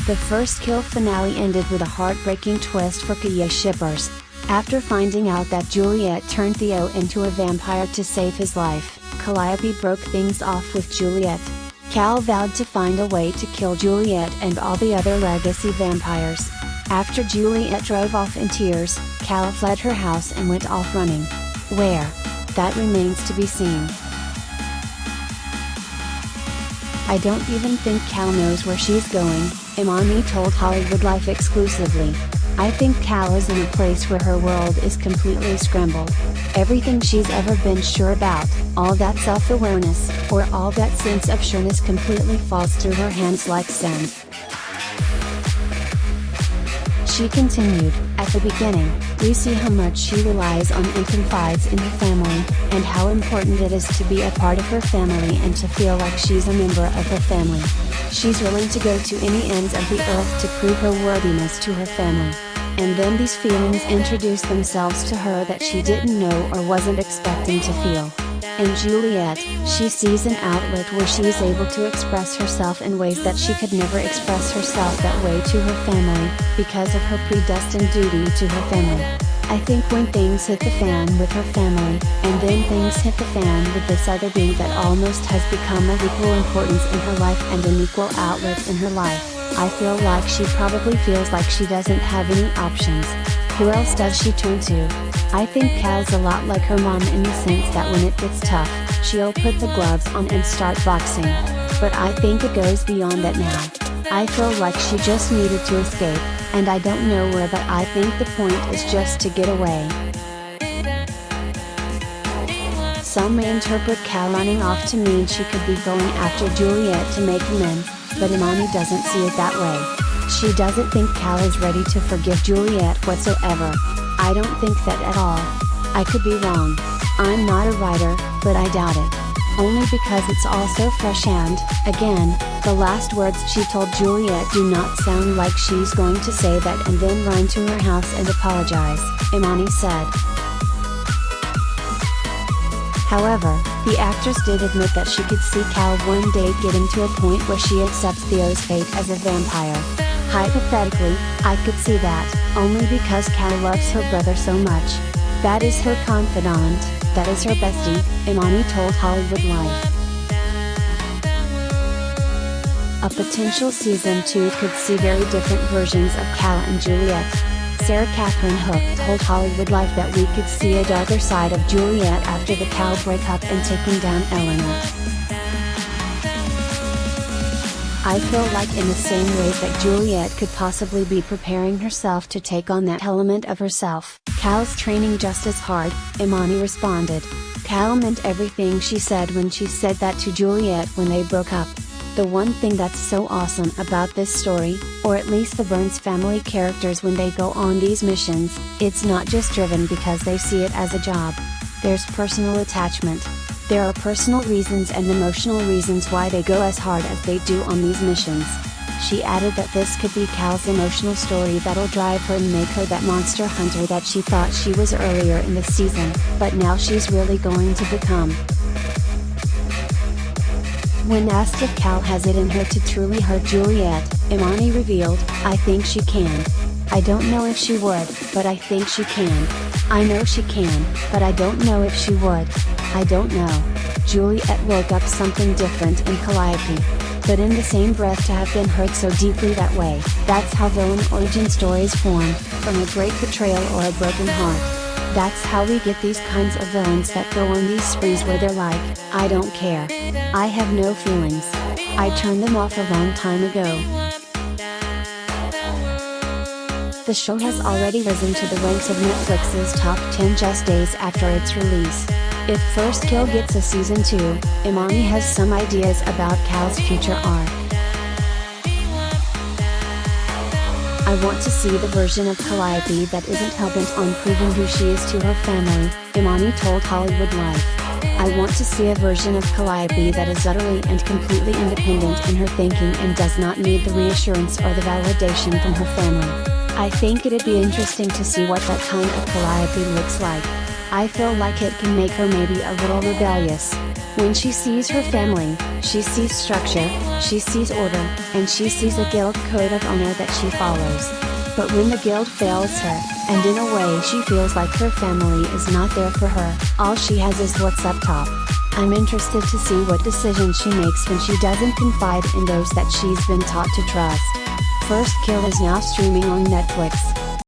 The first kill finale ended with a heartbreaking twist for Calliet shippers. After finding out that Juliette turned Theo into a vampire to save his life, Calliope broke things off with Juliette. Cal vowed to find a way to kill Juliette and all the other legacy vampires. After Juliette drove off in tears, Cal fled her house and went off running. Where? That remains to be seen. I don't even think Cal knows where she's going, Imani told HollywoodLife Exclusively. I think Cal is in a place where her world is completely scrambled. Everything she's ever been sure about, all that self-awareness, or all that sense of sureness completely falls through her hands like sand. She continued, at the beginning, we see how much she relies on and confides in her family, and how important it is to be a part of her family and to feel like she's a member of her family. She's willing to go to any ends of the earth to prove her worthiness to her family. And then these feelings introduce themselves to her that she didn't know or wasn't expecting to feel. In Juliette, she sees an outlet where she is able to express herself in ways that she could never express herself that way to her family, because of her predestined duty to her family. I think when things hit the fan with her family, and then things hit the fan with this other being that almost has become of equal importance in her life and an equal outlet in her life, I feel like she probably feels like she doesn't have any options. Who else does she turn to? I think Cal's a lot like her mom in the sense that when it gets tough, she'll put the gloves on and start boxing. But I think it goes beyond that now. I feel like she just needed to escape, and I don't know where, but I think the point is just to get away. Some may interpret Cal running off to mean she could be going after Juliette to make amends, but Imani doesn't see it that way. She doesn't think Cal is ready to forgive Juliette whatsoever. I don't think that at all. I could be wrong. I'm not a writer, but I doubt it. Only because it's all so fresh and, again, the last words she told Juliette do not sound like she's going to say that and then run to her house and apologize, Imani said. However, the actress did admit that she could see Cal one day getting to a point where she accepts Theo's fate as a vampire. Hypothetically, I could see that, only because Cal loves her brother so much. That is her confidant, that is her bestie, Imani told HollywoodLife. A potential season 2 could see very different versions of Cal and Juliette. Sarah Catherine Hook told HollywoodLife that we could see a darker side of Juliette after the Cal breakup and taking down Eleanor. I feel like in the same way that Juliette could possibly be preparing herself to take on that element of herself, Cal's training just as hard, Imani responded. Cal meant everything she said when she said that to Juliette when they broke up. The one thing that's so awesome about this story, or at least the Burns family characters when they go on these missions, it's not just driven because they see it as a job. There's personal attachment. There are personal reasons and emotional reasons why they go as hard as they do on these missions. She added that this could be Cal's emotional story that'll drive her and make her that monster hunter that she thought she was earlier in the season, but now she's really going to become. When asked if Cal has it in her to truly hurt Juliette, Imani revealed, I think she can. I don't know if she would, but I think she can. I know she can, but I don't know if she would. I don't know. Juliette woke up something different in Calliope. But in the same breath to have been hurt so deeply that way, that's how villain origin stories form, from a great betrayal or a broken heart. That's how we get these kinds of villains that go on these sprees where they're like, I don't care. I have no feelings. I turned them off a long time ago. The show has already risen to the ranks of Netflix's top 10 just days after its release. If First Kill gets a season 2, Imani has some ideas about Cal's future arc. I want to see the version of Calliope that isn't hell-bent on proving who she is to her family, Imani told HollywoodLife. I want to see a version of Calliope that is utterly and completely independent in her thinking and does not need the reassurance or the validation from her family. I think it'd be interesting to see what that kind of Calliope looks like. I feel like it can make her maybe a little rebellious. When she sees her family, she sees structure, she sees order, and she sees a guild code of honor that she follows. But when the guild fails her, and in a way she feels like her family is not there for her, all she has is what's up top. I'm interested to see what decisions she makes when she doesn't confide in those that she's been taught to trust. First Kill is now streaming on Netflix.